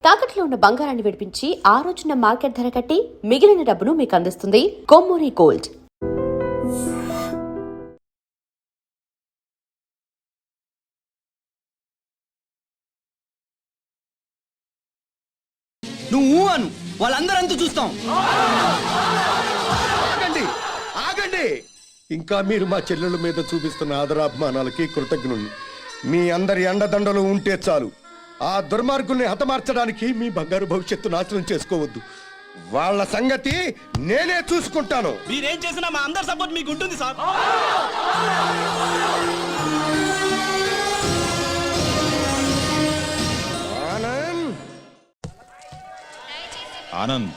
తాకట్లో ఉన్న బంగారాన్ని విడిపించి ఆ రోజున మార్కెట్ ధర కట్టి మిగిలిన డబ్బును మీకు అందిస్తుంది కొమ్మూరి గోల్డ్. నువ్వు అను వాళ్ళందరంతా చూస్తాం. ఆగండి ఆగండి, ఇంకా మీరు మా చెల్లెల మీద చూపిస్తున్న ఆదరాభిమానాలకి కృతజ్ఞుణ్ణి. మీ అందరి అండదండలు ఉంటే చాలు. ఆ దుర్మార్గుల్ని హతమార్చడానికి మీ బంగారు భవిష్యత్తు నాశనం చేసుకోవద్దు. వాళ్ళ సంగతి నేనే చూసుకుంటాను. మీరేం చేసినా మా అందరి సపోర్ట్ మీకు ఉంటుంది సార్. ఆనంద్,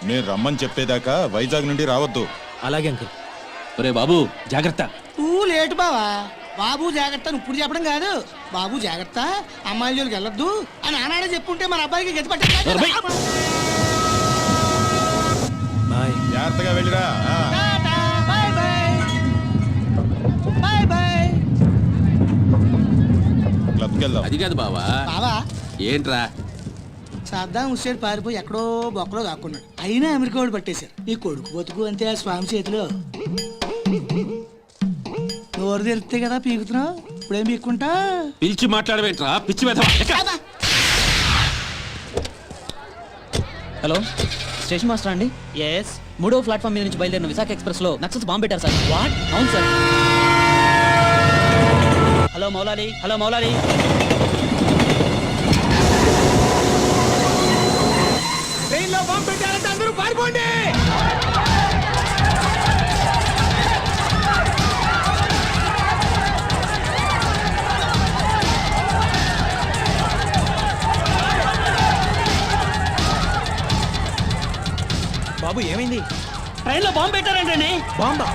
నేను రమ్మని చెప్పేదాకా వైజాగ్ నుండి రావద్దు. అలాగే అంకుల్. ఒరే బాబు జాగ్రత్త. నువ్వు లేటు బావా. బాబు జాగ్రత్త ఇప్పుడు చెప్పడం కాదు. బాబు జాగ్రత్త, అమ్మాయిల జోలికి వెళ్ళొద్దు అని ఆనాడే చెప్పుంటే మన అబ్బాయికి గతి పట్టే. బాయ్. జాగ్రత్తగా వెళ్ళిరా. Bye bye bye bye. క్లబ్కి వెళ్దాం. అది కాదు బావా. బావా ఏంట్రా? సద్దాం హుస్సేన్ పారిపోయి ఎక్కడో బొక్కలో దాక్కున్నాడు. అయినా అమెరికా వాడు పట్టేశారు. నీ కొడుకు బతుకు అంతే ఆ స్వామి చేతిలో. నోరు తెరిస్తే కదా పీకుతున్నావు. ఇప్పుడేం పీక్కుంటా? పిలిచి మాట్లాడవేంట్రా పిచ్చి వెధవ. హలో, స్టేషన్ మాస్టర్ అండి? ఎస్. 3వ ప్లాట్ఫామ్ మీద నుంచి బయలుదేరిన విశాఖ ఎక్స్ప్రెస్ లో నక్సల్స్ బాంబు పెట్టారు సార్. వాట్? అవును sir. Hello Maulali, hello Maulali. ట్రైన్లో బాంబు పెట్టారంటే అందరూ పారిపోండి. బాబు ఏమైంది? ట్రైన్లో బాంబు పెట్టారంటండి. బాంబా?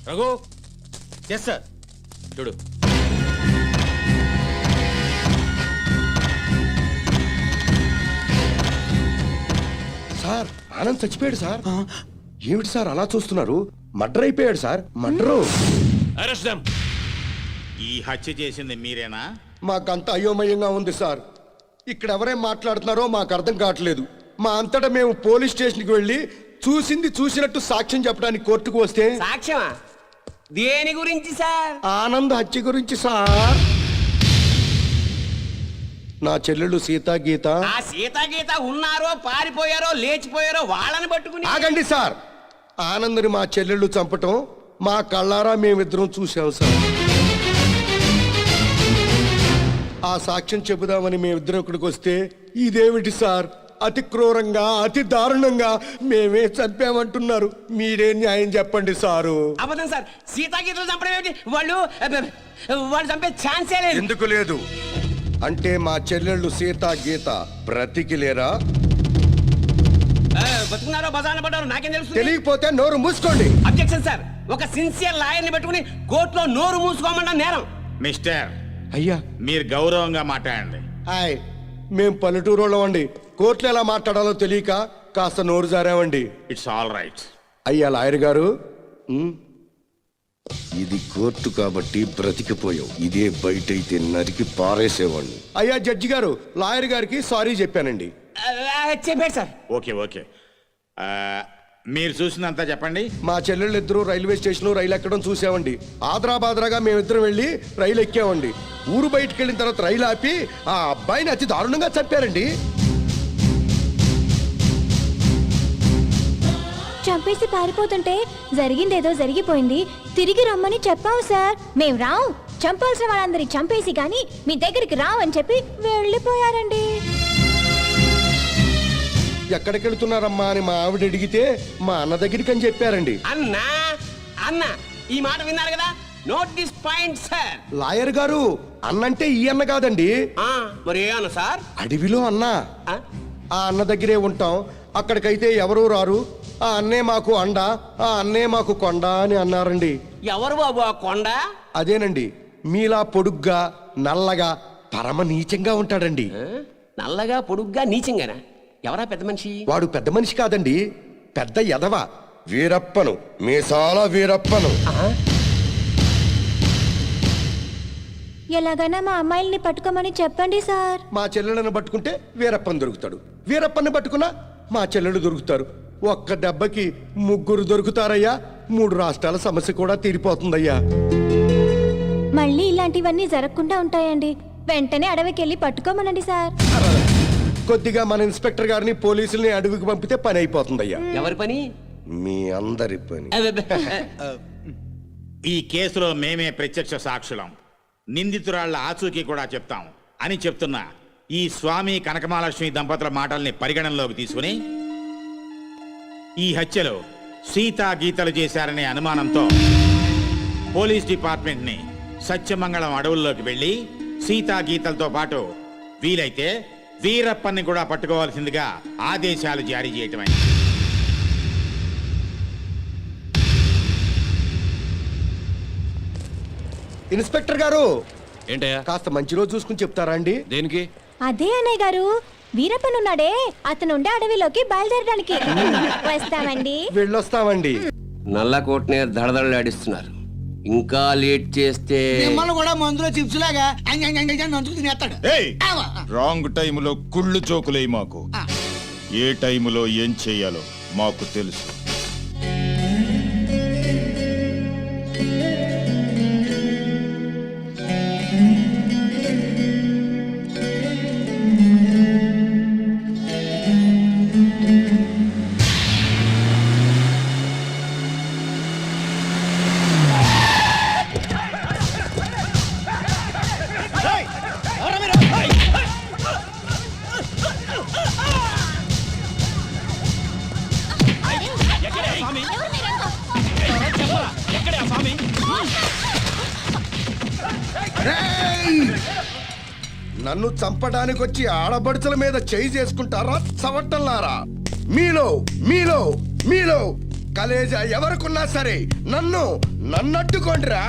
రఘు. Yes sir. చూడు. సార్, ఆనంద్ చచ్చిపోయాడు సార్. ఏమిటి సార్ అలా చూస్తున్నారు? మర్డర్ అయిపోయాడు సార్, మర్డరు. Arrest them. ఈ హత్య చేసింది మీరేనా? మాకంత అయోమయంగా ఉంది సార్. ఇక్కడ ఎవరేం మాట్లాడుతున్నారో మాకు అర్థం కావట్లేదు. మా అంతటా మేము పోలీస్ స్టేషన్కి వెళ్ళి చూసింది చూసినట్టు సాక్ష్యం చెప్పడానికి కోర్టుకు వస్తే సాక్ష్యమా? దేని గురించి సార్? ఆనంద్ హత్య గురించి సార్. నా చెల్లెళ్ళు సీతా గీత. ఆ సీతా గీత ఉన్నారో పారిపోయారో లేచిపోయారో వాళ్ళని పట్టుకుని. ఆగండి సార్. ఆనంద్ని మా చెల్లెళ్ళు చంపటం మా కళ్ళారా మేమిద్దరం చూసాం సార్. ఆ సాక్ష్యం చెబుదామని మేమిద్దరం ఇక్కడికి వస్తే ఇదేమిటి సార్, అతి క్రూరంగా అతి దారుణంగా మేమే చంపామంటున్నారు. మీరే న్యాయం చెప్పండి సారు. అబద్ధం సార్, సీతాగీతలు చంపడం ఏమిటి? వాళ్ళు చంపే ఛాన్సే లేదు. ఎందుకు లేదు అంటే మా చెల్లెళ్ళు సీత గీత బ్రతికిలేరా? బతుకున్నారో బజాన పడ్డారో నాకేం తెలుసు. తెలియకపోతే నోరు మూసుకోండి. అబ్జెక్షన్ సార్, ఒక సిన్సియర్ లాయర్ని పెట్టుకుని కోర్టులో నోరు మూసుకోమన్నా నేరం. మిస్టర్, అయ్యా మీరు గౌరవంగా మాట్లాడండి. హాయ్, మేం పల్లెటూరు అండి. కోర్టులో ఎలా మాట్లాడాలో తెలియక కాస్త నోరు జారామండి. It's all right. అయ్యా లాయర్ గారు, ఇది కోర్టు కాబట్టి బ్రతికిపోయావు. ఇదే బయట అయితే నరికి పారేసేవాడిని. అయ్యా జడ్జి గారు, లాయర్ గారికి సారీ చెప్పానండి. చెప్పాడు సార్. ఓకే ఓకే, మీరు చూసినంత చెప్పండి. మా చెల్లెళ్ళు ఇద్దరు రైల్వే స్టేషన్ రైలు ఎక్కడం చూసామండి. ఆదరాబాదరాగా మేమిద్దరం వెళ్ళి రైలు ఎక్కామండి. ఊరు బయటకు వెళ్ళిన తర్వాత రైలు ఆపి ఆ అబ్బాయిని అతి దారుణంగా చంపారండి. చంపేసి పారిపోతుంటే జరిగిందేదో జరిగిపోయింది, తిరిగి రమ్మని చెప్పావు సార్. మేం రావు, చంపాల్సిన వాళ్ళందరి చంపేసి గాని మీ దగ్గరికి రావని చెప్పి వెళ్ళిపోయారండి. ఎక్కడికి వెళ్తున్నారమ్మా అని మా ఆవిడ అడిగితే మా అన్న దగ్గరికి అని చెప్పారండి. అన్నా అన్న ఈ మాట విన్నారు కదా, note this point sir. Lawyer గారు, అన్నంటే ఈ అన్న కాదండి. మరి ఏ అన్న సార్? అడవిలో అన్న. ఆ అన్న దగ్గరే ఉంటాం. అక్కడికైతే ఎవరూ రారు. ఆ అన్నే మాకు అండ, ఆ అన్నే మాకు కొండ అని అన్నారండి. ఎవరు బాబు ఆ కొండ? అదేనండి, మీలా పొడుగ్గా నల్లగా పరమ నీచంగా ఉంటాడండి. నల్లగా పొడుగ్గా నీచంగానా? ఎవరా పెద్ద మనిషి? వాడు పెద్ద మనిషి కాదండి, పెద్ద ఎదవ. వీరప్పను, మీసాల వీరప్పను. ఎలాగైనా మా అమ్మాయిల్ని పట్టుకోమని చెప్పండి సార్. మా చెల్లెలను పట్టుకుంటే వీరప్పని దొరుకుతాడు, వీరప్పని పట్టుకున్నా మా చెల్లెలు దొరుకుతారు. ఒక్క దెబ్బకి ముగ్గురు దొరుకుతారయ్యా. 3 రాష్ట్రాల సమస్య కూడా తీరిపోతుందయ్యా. మళ్ళీ ఇలాంటివన్నీ జరగకుండా ఉంటాయండి. వెంటనే అడవికి వెళ్ళి పట్టుకోమనండి సార్. కొద్దిగా మన ఇన్స్పెక్టర్ గారిని పోలీసుల్ని అడవికి పంపితే పని అయిపోతుందయ్యా. ఎవరి పని? మీ అందరి పని. ఈ కేసులో మేమే ప్రత్యక్ష సాక్షులం, నిందితురాళ్ల ఆచూకీ కూడా చెప్తాం అని చెప్తున్న ఈ స్వామి కనకమహాలక్ష్మి దంపతుల మాటల్ని పరిగణనలోకి తీసుకుని ఈ హత్యలో సీతా గీతలు చేశారనే అనుమానంతో పోలీస్ డిపార్ట్మెంట్ ని సత్యమంగళం అడవుల్లోకి వెళ్లి సీతా గీతలతో పాటు వీలైతే వీరప్పన్ని కూడా పట్టుకోవాల్సిందిగా ఆదేశాలు జారీ చేయటమైంది. ఇన్స్పెక్టర్ గారు, ఏంటయ్యా? కాస్త మంచి రోజు చూసుకుని చెప్తారా అండి? దేనికి? అదే అన్నయ్య గారు, వీరప్పనున్నాడే అతను ఉండే అడవిలోకి బయలుదేరడానికి వస్తామండి. వెళ్ళొస్తామండి. నల్ల కోట్నే దడదడలాడిస్తున్నారు. ఇంకా లేట్ చేస్తే మిమ్మల్ని కూడా మందులో చిప్స్ లాగా నంచుకు తినేస్తాడు. రాంగ్ టైములో కుళ్ళు జోకులే మాకు. ఏ టైములో ఏం చెయ్యాలో మాకు తెలుసు. నన్ను చంపడానికి వచ్చి ఆడబడుచుల మీద చేయి చేసుకుంటారా చవట్టల్లారా? మీలో మీలో మీలో కలేజా ఎవరికున్నా సరే నన్నట్టుకోండిరా.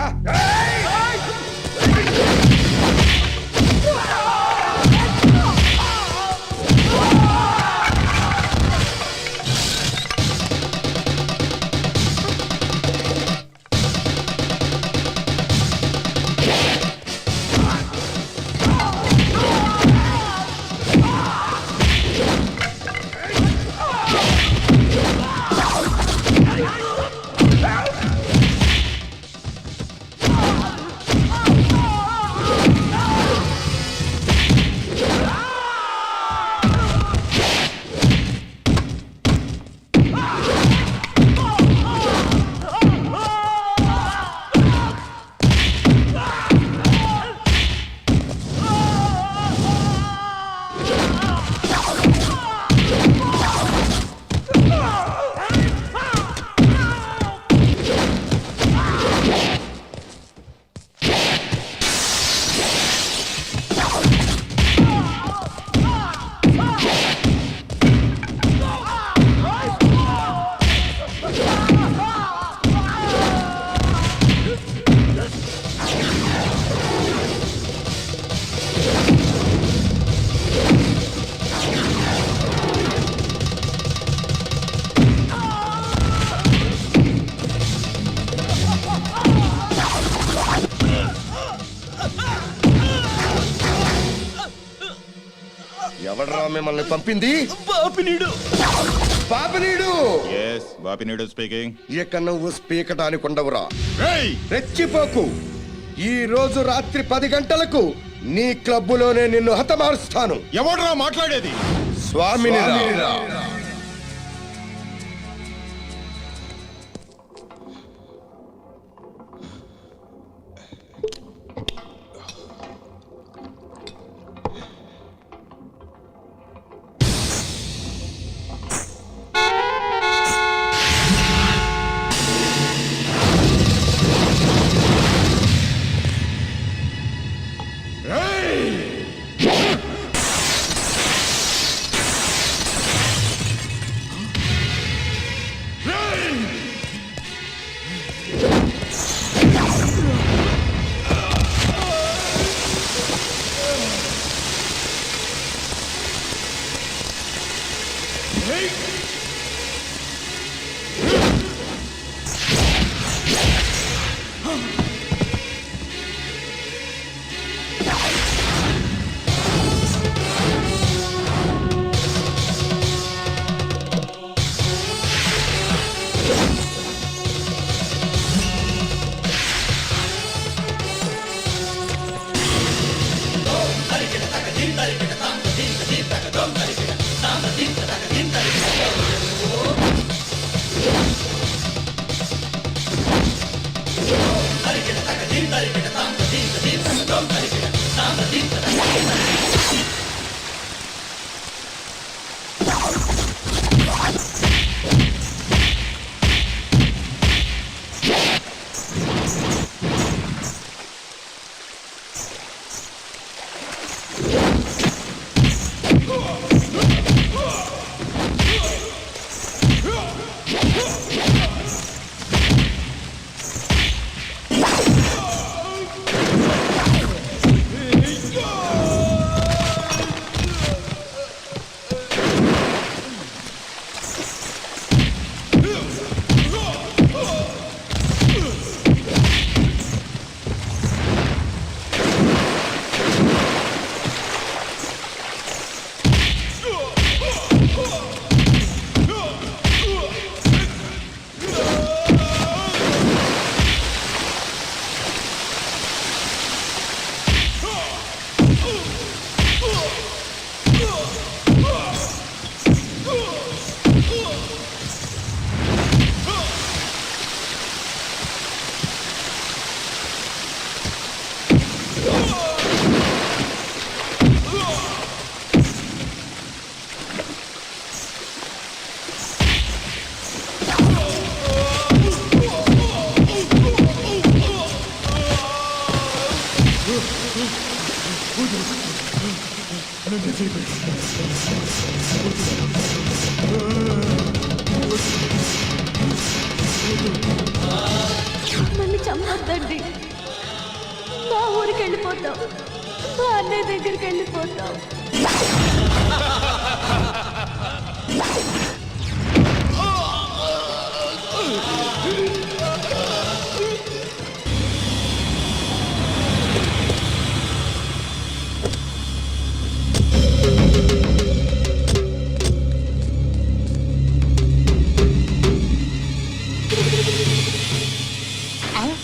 ఎవడ్రా మిమ్మల్ని పంపింది? పాపినీడు ఎస్ బాపినీడు స్పీకింగ్. ఇక నువ్వు స్పీకటానికి ఉండవురా. రెచ్చిపోకు. ఈ రోజు రాత్రి 10 గంటలకు నీ క్లబ్బులోనే నిన్ను హతమారుస్తాను. ఎవడ్రా మాట్లాడేది? స్వామినిరా. నన్ను చంపొద్దండి. మా ఊరికి వెళ్ళిపోతాం. మా అన్నయ్య దగ్గరికి వెళ్ళిపోతాం.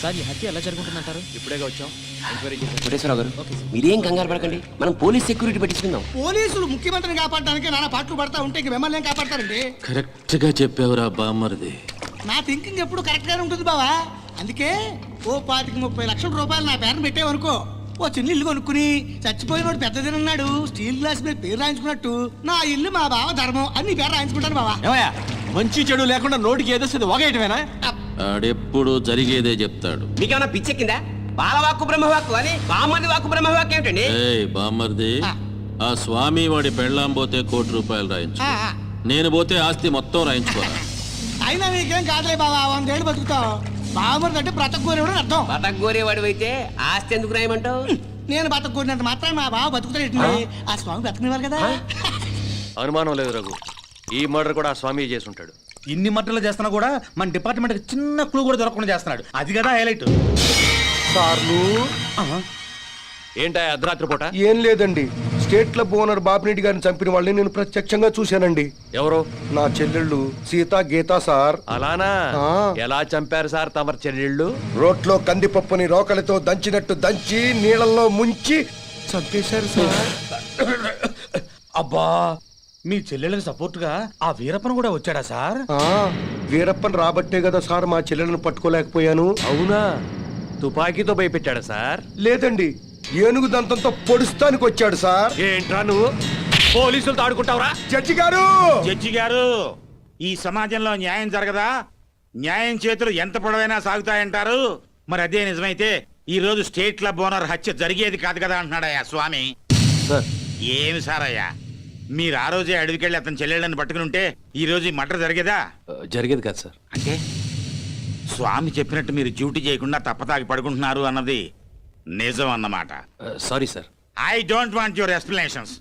సార్ ఈ హత్య ఎలా జరుగుతుందంటారు? ఇప్పుడేగా వచ్చాం. కోటేశ్వరరావు గారు మీరేం కంగారు పడకండి, మనం పోలీస్ సెక్యూరిటీ పెట్టించుకుందాం. పోలీసులు ముఖ్యమంత్రిని కాపాడడానికి నానా పాటలు పడతా ఉంటే ఇంక మిమ్మల్ని ఏం కాపాడతారండి? కరెక్ట్ గా చెప్పావురా బామ్మరిది. నా థింకింగ్ ఎప్పుడు కరెక్ట్ గానే ఉంటుంది బావా. అందుకే ఓ 25-30 లక్షల రూపాయలు నా పేరుని పెట్టేవనుకో, ఓ చిన్న ఇల్లు కొనుక్కుని చచ్చిపోయినోడు పెద్దదినన్నాడు స్టీల్ గ్లాస్ మీద పేరు రాయించుకున్నట్టు నా ఇల్లు మా బావ ధర్మం అని నీ పేరు రాయించుకుంటాను బావా. ఏమయ్యా, మంచి చెడు లేకుండా నోటికి ఏదొస్తుంది వాగేయటమేనా? ఆడెప్పుడు జరిగేదే చెప్తాడు. మీకేమైనా పిచ్చెక్కిందా? బాలవాక్కు బ్రహ్మవాక్కు అని బామ్మది వాక్కు బ్రహ్మవాక్కు ఏమిటండి? ఏయ్ బామ్మర్ది, ఆ స్వామి వాడి పెళ్ళాం పోతే ₹1 కోటి రాయించు, నేను పోతే ఆస్తి మొత్తం రాయించుకోరా. అయినా నీకేం కాదులే బావా, 100 ఏళ్ళు బతుకుతావు. బావమరిది అంటే బ్రతకూరేవాడు అని అర్థం. బతకగోరేవాడు అయితే ఆస్తి ఎందుకు రాయమంటావు? నేను బతకూరినంత మాత్రం మా బావ బతుకుతాడు. ఆ స్వామి బతకనివ్వాలి కదా. అనుమానం లేదు రఘు, ఈ మర్డర్ కూడా ఆ స్వామి చేసి ఉంటాడు. ఇన్ని మట్టలు చేస్తున్నా కూడా మన డిపార్ట్మెంట్ చిన్న క్లూ కూడా దొరకకుండా చేస్తున్నాడు. అది కదా హైలైట్. సార్లు ఏంటా అర్ధరాత్రి పూట? ఏం లేదండి, స్టేట్ క్లబ్ ఓనర్ బాపిరెడ్డి గారిని చంపిన వాళ్ళని నేను ప్రత్యక్షంగా చూశానండి. ఎవరు? నా చెల్లెళ్ళు సీత గీత సార్. అలానా? ఆ. ఎలా చంపారు సార్ తమరు చెల్లెళ్ళు? రోట్లో కందిపప్పుని రోకలితో దంచినట్టు దంచి నీళ్ళల్లో ముంచి చంపేశారు సార్. అబ్బా, మీ చెల్లెళ్ళకి సపోర్ట్ గా ఆ వీరప్పన్ కూడా వచ్చాడా సార్? వీరప్పన్ రాబట్టే కదా సార్ మా చెల్లెలను పట్టుకోలేకపోయాను. అవునా? తుపాకీతో భయపెట్టాడా సార్? లేదండి, ఏనుగు దంతంతో పొడుస్తానికి వచ్చాడు సార్. ఏంట్రా నువ్వు పోలీసులతో ఆడుకుంటావురా? జడ్జి గారు, జడ్జి గారు, ఈ సమాజంలో న్యాయం జరగదా? న్యాయం చేతులు ఎంత పొడవైనా సాగుతాయంటారు. మరి అదే నిజమైతే ఈ రోజు స్టేట్ క్లబ్ ఓనర్ హత్య జరిగేది కాదు కదా అంటున్నాడయ్యా స్వామి. సార్, ఏమి సార్ అయ్యా, మీరు ఆ రోజే అడవికెళ్ళి అతని చెల్లెళ్ళని పట్టుకుని ఉంటే ఈ రోజు ఈ మర్డర్ జరిగేదా? జరిగేది కాదు సార్. అంటే స్వామి చెప్పినట్టు మీరు డ్యూటీ చేయకుండా తప్పతాగి పడుకుంటున్నారు అన్నది నిజం అన్నమాట. Sorry sir. I don't want your explanations.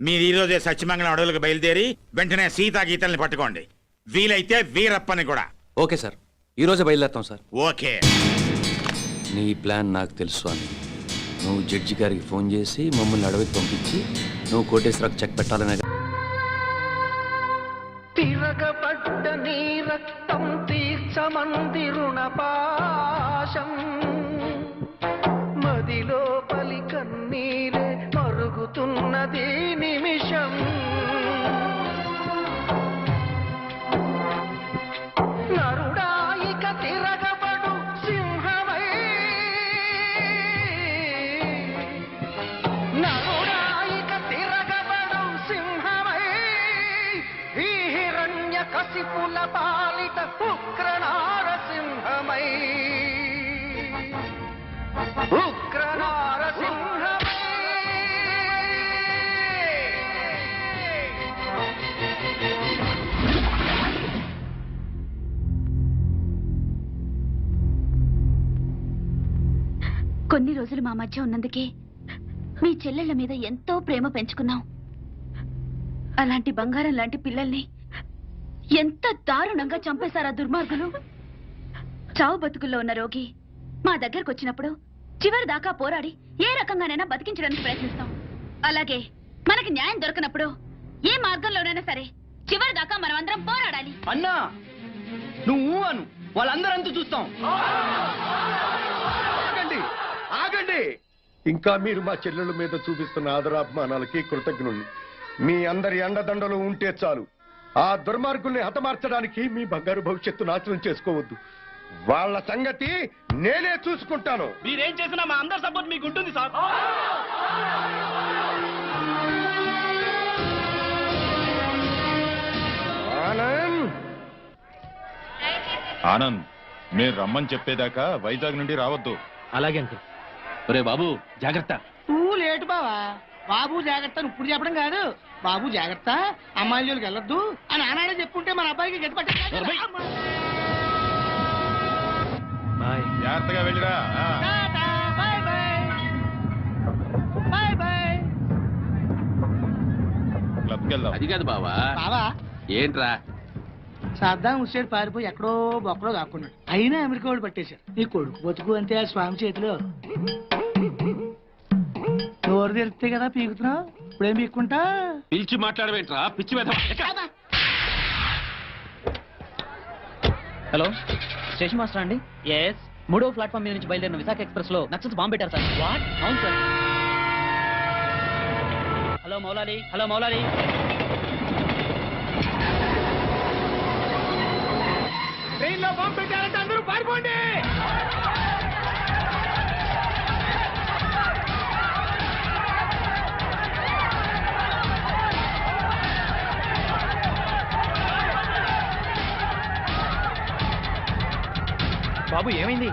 మీరు ఈ రోజే సత్యమంగళం అడవులకు బయలుదేరి వెంటనే సీతా గీతల్ని పట్టుకోండి. వీలైతే వీరప్పని కూడా. ఓకే సార్, ఈ రోజే బయలుదేరుతాం సార్. ఓకే. నీ ప్లాన్ నాకు తెలుసు అని. నువ్వు జడ్జి గారికి ఫోన్ చేసి మమ్మల్ని అడవికి పంపించి నువ్వు కోటేశ్వరకు చెక్ పెట్టాలనే. తిరగబడ్డ నీ రక్తం తీర్చమంది రుణపాశం, మదిలో పలి కన్నీరే మరుగుతున్నది నిమిషం. నరుడాయిక తిరగబడు సింహమై, నరుడాయిక తిరగబడు సింహమై, ఈ హిరణ్య కసిపుల పాలిట ఉగ్ర నారసింహమై, ఉగ్ర నారసింహమై. కొన్ని రోజులు మా మధ్య ఉన్నందుకే మీ చెల్లెళ్ళ మీద ఎంతో ప్రేమ పెంచుకున్నాం. అలాంటి బంగారం లాంటి పిల్లల్ని ఎంత దారుణంగా చంపేశారా దుర్మార్గులు. చావు బతుకుల్లో ఉన్న రోగి మా దగ్గరకు వచ్చినప్పుడు చివరి దాకా పోరాడి ఏ రకంగానైనా బతికించడానికి ప్రయత్నిస్తాం. అలాగే మనకి న్యాయం దొరకనప్పుడు ఏ మార్గంలోనైనా సరే చివరి దాకా మనం అందరం పోరాడాలి. అన్నా నువ్వు అను, వాళ్ళందరంతా చూస్తాం. ఆగండి, ఆగండి. ఇంకా మీరు మా చెల్లెళ్ళ మీద చూపిస్తున్న ఆదరాభిమానాలకి కృతజ్ఞుణ్ణి. మీ అందరి అండదండలు ఉంటే చాలు. ఆ దుర్మార్గుల్ని హతమార్చడానికి మీ బంగారు భవిష్యత్తు నాశనం చేసుకోవద్దు. వాళ్ళ సంగతి నేనే చూసుకుంటాను. మీరేం చేసినా మా అందరి సపోర్ట్ మీకు ఉంటుంది సార్. ఆనంద్, ఆనంద్, మీరు రమ్మని చెప్పేదాకా వైజాగ్ నుండి రావద్దు. అలాగే అంకుల్. ఒరే బాబు జాగ్రత్త. నువ్వు లేటు బావా. బాబు జాగ్రత్త అని ఇప్పుడు చెప్పడం కాదు. బాబు జాగ్రత్త, అమ్మాయిల జోలికి వెళ్ళొద్దు అని ఆనాడే చెప్పుంటే మన అబ్బాయికి గట్టి పట్టే. బాయ్. జాగ్రత్తగా వెళ్ళిరా. Bye bye. Bye bye. క్లబ్కి వెళ్దాం. అది కాదు బావా. బావా, ఏంట్రా? సద్దాం హుస్సేన్ పారిపోయి ఎక్కడో బొక్కలో దాక్కున్నాడు. అయినా అమెరికా వాడు పట్టేశారు. నీ కొడుకు బతుకు అంతే ఆ స్వామి చేతిలో. నోరు తెరిస్తే కదా పీకుతున్నావు, ఇప్పుడేం పీక్కుంటా. పిలిచి మాట్లాడవేంట్రా పిచ్చి వెధవ. హలో, స్టేషన్ మాస్టర్ అండి? ఎస్. 3వ ప్లాట్ఫామ్ మీద నుంచి బయలుదేరిన విశాఖ ఎక్స్ప్రెస్ లో నక్సల్స్ బాంబు పెట్టారు సార్. వాట్? అవును sir. Hello Maulali, hello Moula Ali. Train లో బాంబు పెట్టారంటే అందరూ పారిపోండి. బాబు ఏమైంది?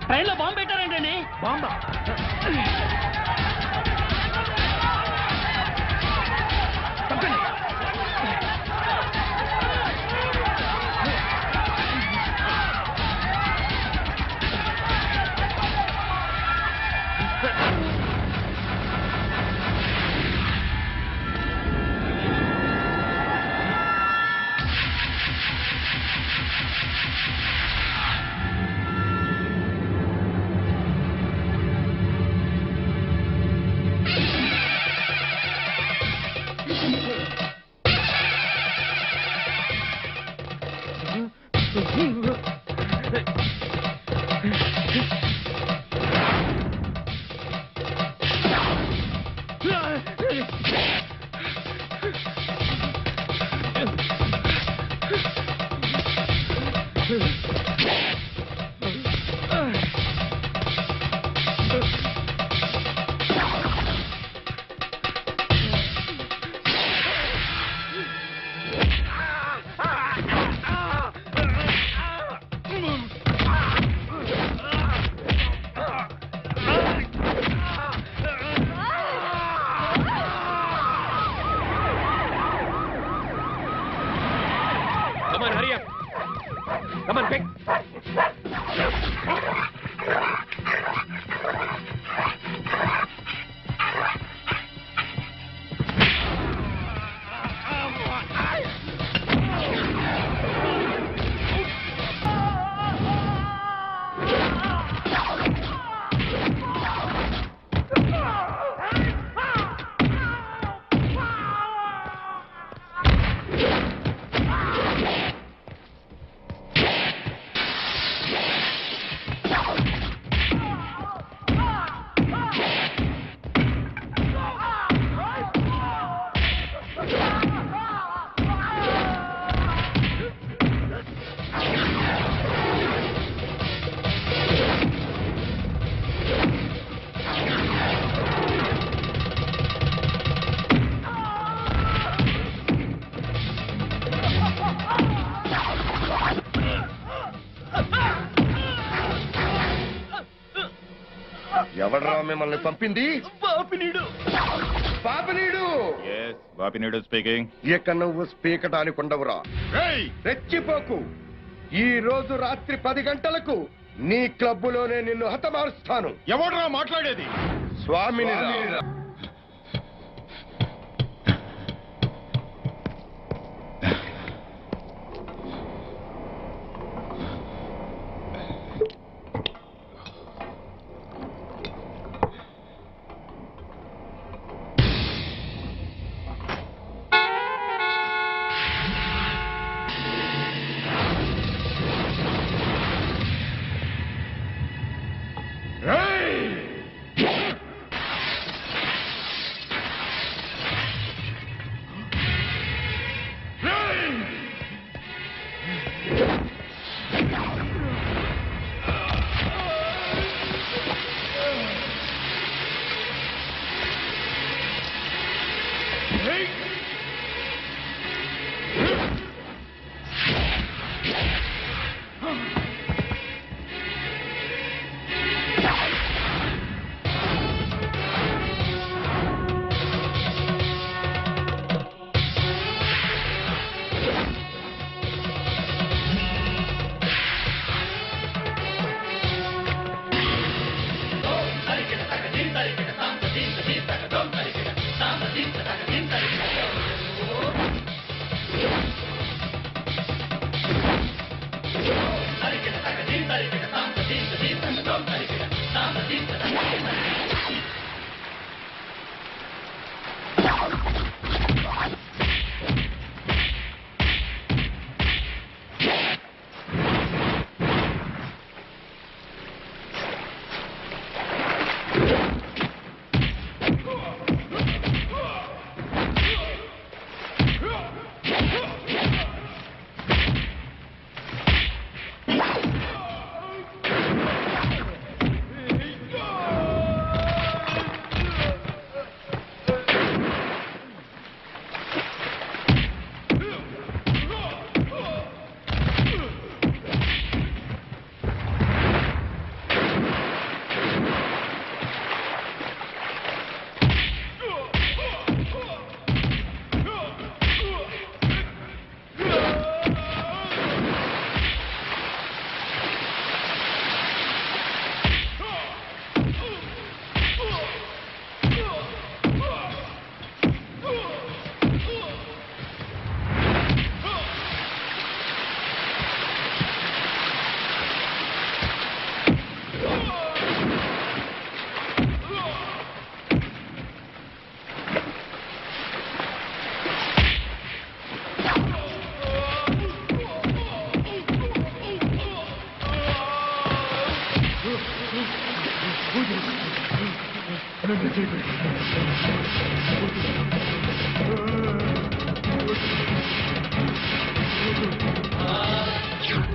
ట్రైన్ లో బాంబు పెట్టారంటండి. బాంబా? ఎవడరా మిమ్మల్ని పంపింది? పాపినీడు. బాపినీడు స్పీకింగ్. ఇక నువ్వు స్పీకటానికి ఉండవురా. రెచ్చిపోకు. ఈ రోజు రాత్రి 10 గంటలకు నీ క్లబ్బులోనే నిన్ను హతమారుస్తాను. ఎవడరా మాట్లాడేది? స్వామిని.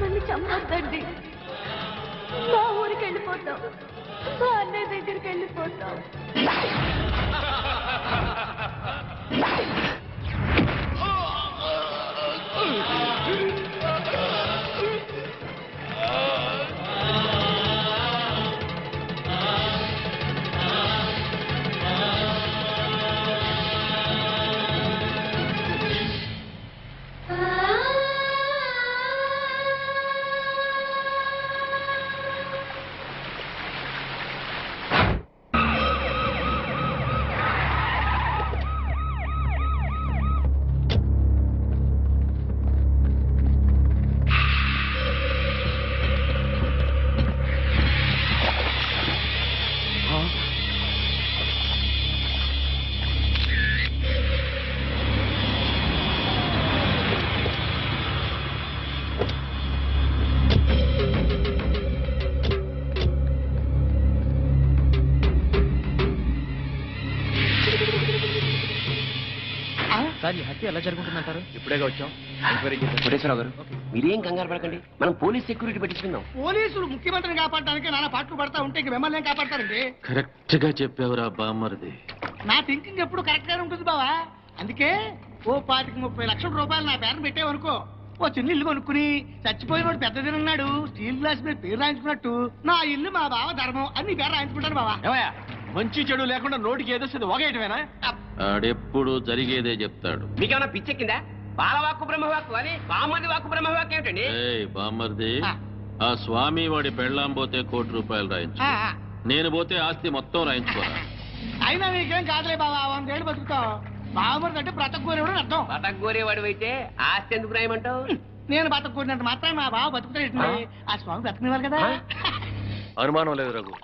నన్ను చంపొద్దండి. మా ఊరికి వెళ్ళిపోతాం, మా అన్నయ్య దగ్గరికి వెళ్ళిపోతాం. సార్ ఈ హత్య ఎలా జరుగుతుందంటారు? ఇప్పుడేగా వచ్చాం. కోటేశ్వరరావు గారు మీరేం కంగారు పడకండి, మనం పోలీస్ సెక్యూరిటీ పెట్టించుకుందాం. పోలీసులు ముఖ్యమంత్రిని కాపాడటానికి నానా పాటలు పడతా ఉంటే ఇంక మిమ్మల్ని ఏం కాపాడతారండి? కరెక్ట్ గా చెప్పావురా బామ్మరిది. నా థింకింగ్ ఎప్పుడు కరెక్ట్ గానే ఉంటుంది బావా. అందుకే ఓ 25-30 లక్షల రూపాయలు నా పేరున పెట్టేవనుకో, ఓ చిన్న ఇల్లు కొనుక్కుని చచ్చిపోయినోడు పెద్దదినన్నాడు స్టీల్ గ్లాస్ మీద పేరు రాయించుకున్నట్టు నా ఇల్లు మా బావ ధర్మం అని నీ పేరు రాయించుకుంటాను బావా. మంచి చెడు లేకుండా నోటికి ఏదో ఒకేయటమేనా? ఆడెప్పుడు జరిగేదే చెప్తాడు. మీకేమన్నా పిచ్చెక్కిందా? బాలవాక్కు బ్రహ్మవాక్కు అని బామ్మది వాక్కు బ్రహ్మవాక్కు ఏమిటండి? ఏయ్ బామ్మరిది, ఆ స్వామి వాడి పెళ్ళాం పోతే ₹1,00,00,000 రాయించు, నేను పోతే ఆస్తి మొత్తం రాయించుకోరా. అయినా నీకేం కాదులే బావా, 100 ఏళ్ళు బతుకుతావు. బావమరిది అంటే బ్రతకూరేవాడు అని అర్థం. బతకగోరేవాడు అయితే ఆస్తి ఎందుకు రాయమంటావు? నేను బతకూరినంత మాత్రం మా బావ బతుకుతాడు. ఆ స్వామి బతకనివ్వాలి కదా. అనుమానం లేదు రఘు,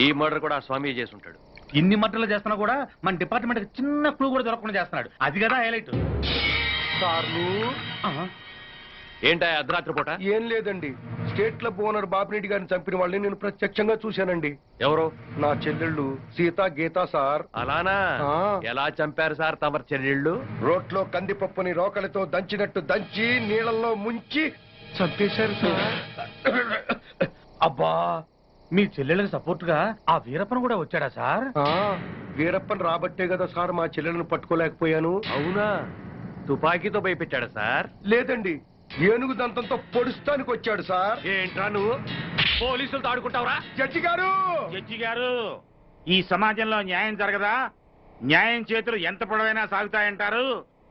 ఈ మర్డర్ కూడా ఆ స్వామి చేసి ఉంటాడు. ఇన్ని మట్టలు చేస్తున్నా కూడా మన డిపార్ట్మెంట్ చిన్న క్లూ కూడా దొరకకుండా చేస్తున్నాడు. అది కదా హైలైట్. ఏంటా అర్ధరాత్రి పూట? ఏం లేదండి, స్టేట్ క్లబ్ ఓనర్ బాపిరెడ్డి గారిని చంపిన వాళ్ళని నేను ప్రత్యక్షంగా చూశానండి. ఎవరు? నా చెల్లెళ్ళు సీత గీత సార్. అలానా? ఎలా చంపారు సార్ తమరు చెల్లెళ్ళు? రోట్లో కందిపప్పుని రోకలితో దంచినట్టు దంచి నీళ్ళల్లో ముంచి చంపేశారు సార్. అబ్బా, మీ చెల్లెళ్ళకి సపోర్ట్ గా ఆ వీరప్పన్ కూడా వచ్చాడా సార్? వీరప్పన్ రాబట్టే కదా సార్ మా చెల్లెలను పట్టుకోలేకపోయాను. అవునా? తుపాకీతో భయపెట్టాడా సార్? లేదండి, ఏనుగు దంతంతో పొడుస్తానికి వచ్చాడు సార్. ఏంట్రా నువ్వు పోలీసులతో ఆడుకుంటావురా? జడ్జి గారు, జడ్జి గారు, ఈ సమాజంలో న్యాయం జరగదా? న్యాయం చేతులు ఎంత పొడవైనా సాగుతాయంటారు.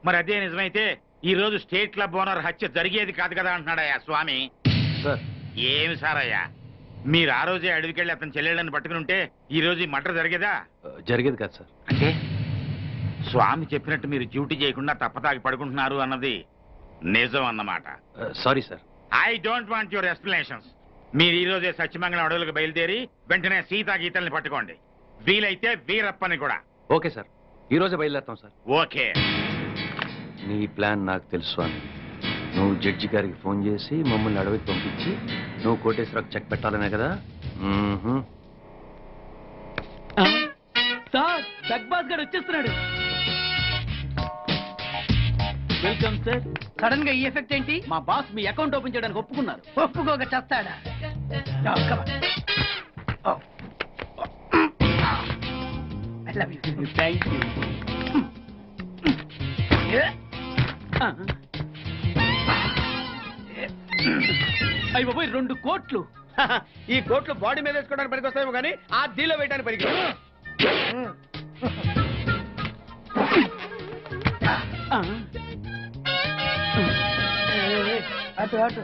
మరి అదే నిజమైతే ఈ రోజు స్టేట్ క్లబ్ ఓనర్ హత్య జరిగేది కాదు కదా అంటున్నాడయ్యా స్వామి. సార్ ఏమి సారయ్యా, మీరు ఆ రోజే అడవికెళ్ళి అతని చెల్లెళ్ళని పట్టుకుని ఉంటే ఈ రోజు ఈ మర్డర్ జరిగేదా? జరిగేది కాదు సార్. అంటే స్వామి చెప్పినట్టు మీరు డ్యూటీ చేయకుండా తప్పతాగి పడుకుంటున్నారు అన్నది నిజం అన్నమాట. Sorry sir. I don't want your explanations. మీరు ఈ రోజే సత్యమంగళం అడవులకు బయలుదేరి వెంటనే సీతా గీతల్ని పట్టుకోండి, వీలైతే వీరప్పని కూడా. ఓకే సార్, ఈ రోజే బయలుదేరుతాం సార్. ఓకే. నీ ప్లాన్ నాకు తెలుసు స్వామి. నువ్వు జడ్జి గారికి ఫోన్ చేసి మమ్మల్ని అడవికి పంపించి నువ్వు కోటేశ్వరకు చెక్ పెట్టాలనే కదా? సార్ జగ్బాస్ గారు వచ్చేస్తున్నాడు. Welcome sir. సడన్ గా ఈ ఎఫెక్ట్ ఏంటి? మా బాస్ మీ అకౌంట్ ఓపెన్ చేయడానికి ఒప్పుకున్నారు. ఒప్పుకోక చేస్తాడా? Thank you. అయ్యి బాబోయ్, 2 కోట్లు. ఈ కోట్లు బాడీ మీద వేసుకోవడానికి పనికొస్తాయేమో కానీ ఆ దీలో వేయడానికి పనికి. అటు అటు.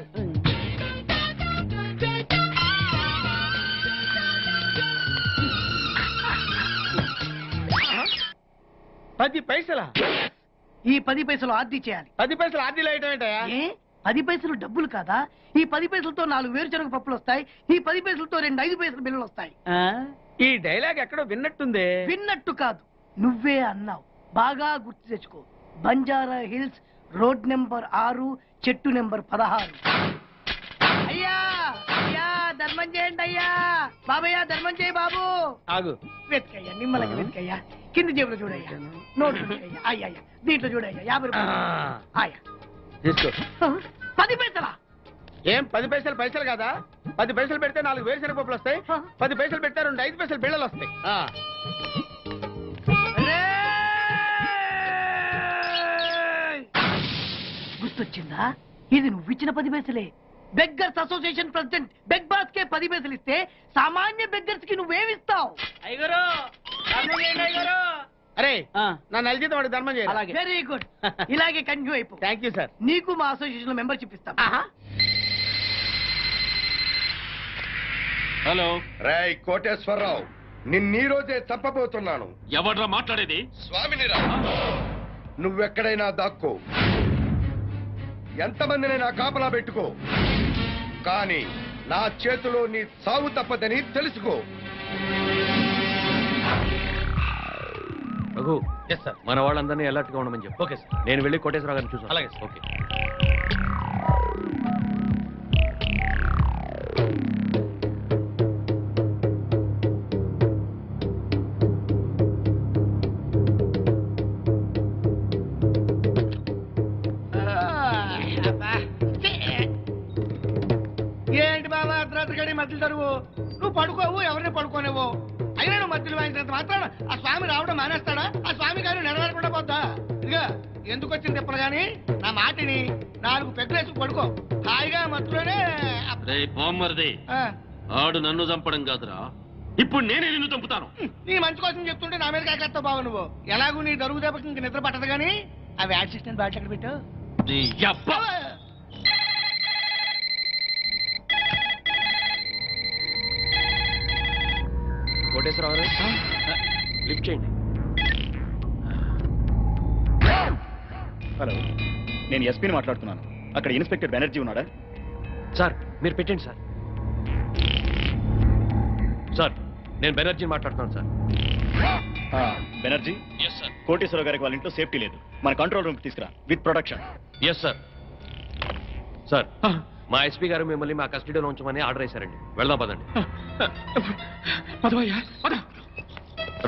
$10. ఈ 10 పైసలు ఆర్డీ చేయాలి. 10 పైసలు ఆర్డీలో వేయటం ఏంటయ్యా? ఏ 10 పైసలు డబ్బులు కాదా? ఈ 10 పైసలతో 4 వేరుశనగ పప్పులు వస్తాయి. ఈ 10 పైసలతో 2 5 పైసల బిల్లులు వస్తాయి. ఈ డైలాగ్ ఎక్కడో విన్నట్టుంది. విన్నట్టు కాదు, నువ్వే అన్నావు. బాగా గుర్తు తెచ్చుకో. బంజారా హిల్స్, రోడ్ నెంబర్ 6, చెట్టు నెంబర్ 16. అయ్యా అయ్యా, ధర్మం చేయండి అయ్యా బాబయ్య ధర్మం చేయి బాబు. ఆగు. వెతికయ్యా నిమ్మలకి వెతికయ్యా. కింది జేబులో చూడయ్యా. నోట్లు చూడయ్యా. అయ్యా దీంట్లో చూడయ్యా 50 రూపాయలు. అయ్యా తీసుకో. 10 పైసలా? ఏం 10 పైసలు పైసలు కదా? 10 పైసలు పెడితే 4 వేరుశనగ పప్పులు వస్తాయి. 10 పైసలు పెడితే 2 5 పైసలు బిళ్ళలు వస్తాయి. గుర్తొచ్చిందా? ఇది నువ్వు ఇచ్చిన 10 పైసలే. Beggars association president beg boss కే 10 పైసలు ఇస్తే సామాన్య బెగ్గర్స్ కి నువ్వేమిస్తావు? అరే నా నలిజిత వాడికి ధర్మం చేయాలి. Very good. ఇలాగే కంటిన్యూ అయిపో. Thank you sir. నీకు మా అసోసియేషన్ లో మెంబర్షిప్ ఇస్తాం. హలో, రేయ్ కోటేశ్వరరావు, నిన్నీ రోజే చంపబోతున్నాను. ఎవడ్రా మాట్లాడేది? స్వామినిరా, నువ్వెక్కడైనా దాక్కో, ఎంతమందినైనా కాపలా పెట్టుకో, కానీ నా చేతిలో నీ సావు తప్పదని తెలుసుకో. Raghu, yes sir. మన వాళ్ళందరినీ అలర్ట్ గా ఉండమని చెప్పు. Okay sir. నేను వెళ్ళి కోటేశ్వరరావు గారిని చూసాను. అలాగే సార్. ఓకే. ఏంటి బాబా అర్ధరాత్రి గడి మధ్యలో తరువు? నువ్వు పడుకోవు, ఎవరిని పడుకోనేవో. అయినా నువ్వు మధ్యలో వాయించినంత మాత్రాన ఆ స్వామి రావడం మానేస్తాడా? ఆ స్వామి గారు నెరవేరకుండా పోతా. ఇదిగా ఎందుకు వచ్చింది తిప్పలు గాని నా మాటిని 4 పెగ్గులేసి పడుకో. హాయిగా మధ్యలోనే రే బామ్మర్ది, ఆడు నన్ను చంపడం కాదురా, ఇప్పుడు నేనే నిన్ను చంపుతాను. నీ మంచి కోసం చెప్తుంటే నా మీద కాకేస్తావు బాబు నువ్వు. ఎలాగూ నీ దరుగు దెబ్బకి ఇంక నిద్ర పట్టదు గానీ ఆ వ్యాడ్ సిస్టమ్ బాటిల్ ఎక్కడ పెట్టు. నీ యబ్బ. కోటేశ్వరరావు గారు, లిఫ్ట్ చేయండి. హలో, నేను ఎస్పీని మాట్లాడుతున్నాను. అక్కడ ఇన్స్పెక్టర్ బెనర్జీ ఉన్నాడా? సార్ మీరు పెట్టండి సార్. సార్ నేను బెనర్జీని మాట్లాడుతున్నాను sir. Banerjee, yes sir. Koteswararao గారికి వాళ్ళ ఇంట్లో సేఫ్టీ లేదు. మన కంట్రోల్ రూమ్ తీసుకురా with protection. Yes sir. Sir మా ఎస్పీ గారు మిమ్మల్ని మా కస్టడీలో ఉంచమని ఆర్డర్ చేశారండి. వెళ్దాం పదండి.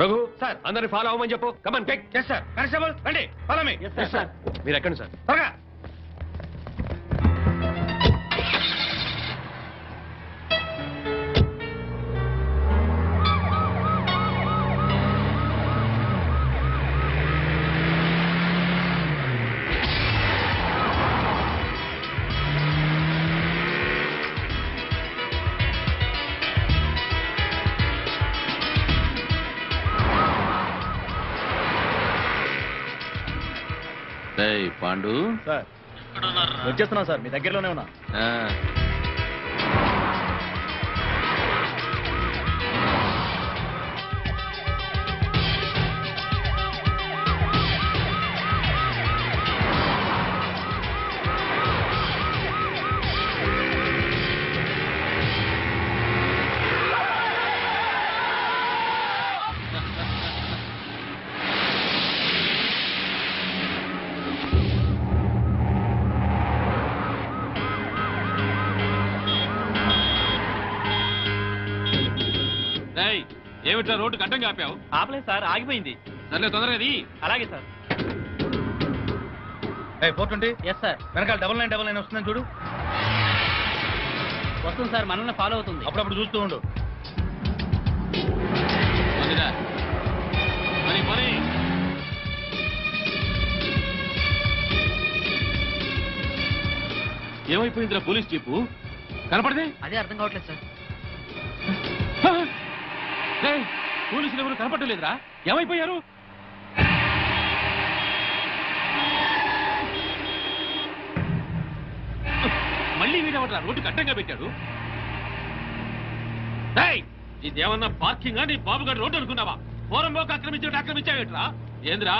రఘు సార్, అందరిని ఫాలో అవ్వమని చెప్పు. Come on take. Yes sir. Constable రండి, ఫాలో మీ. సార్ మీరు ఎక్కండి సార్. త్వరగా. రేయ్ పాండు, సార్ వచ్చేస్తున్నాం సార్, మీ దగ్గరలోనే ఉన్నా. ఆ, రేయ్ ఏమిట్రా రోడ్డు గడ్డంగా ఆపావు? ఆపలేదు సార్, ఆగిపోయింది. సర్లే తొందరగా. అలాగే సార్. 420 yes sir. వెనకాల 9999 వస్తుందని చూడు. వస్తుంది సార్, మనల్ని ఫాలో అవుతుంది. అప్పుడప్పుడు చూస్తూ ఉండు. పనిరా. పని పని. ఏమైపోయిందిరా పోలీస్ జీపు? కనపడదే? అదే అర్థం కావట్లేదు సార్. పోలీసులు ఎవరు కనపడలేదురా, ఏమైపోయారు? మళ్ళీ వీడవట్రా రోడ్డుకి అడ్డంగా పెట్టాడు. ఇదేమన్నా పార్కింగ్ నీ బాబుగారు రోడ్డు అనుకున్నావా? పోరంబోకి ఆక్రమించావేట్రా? ఏంద్రా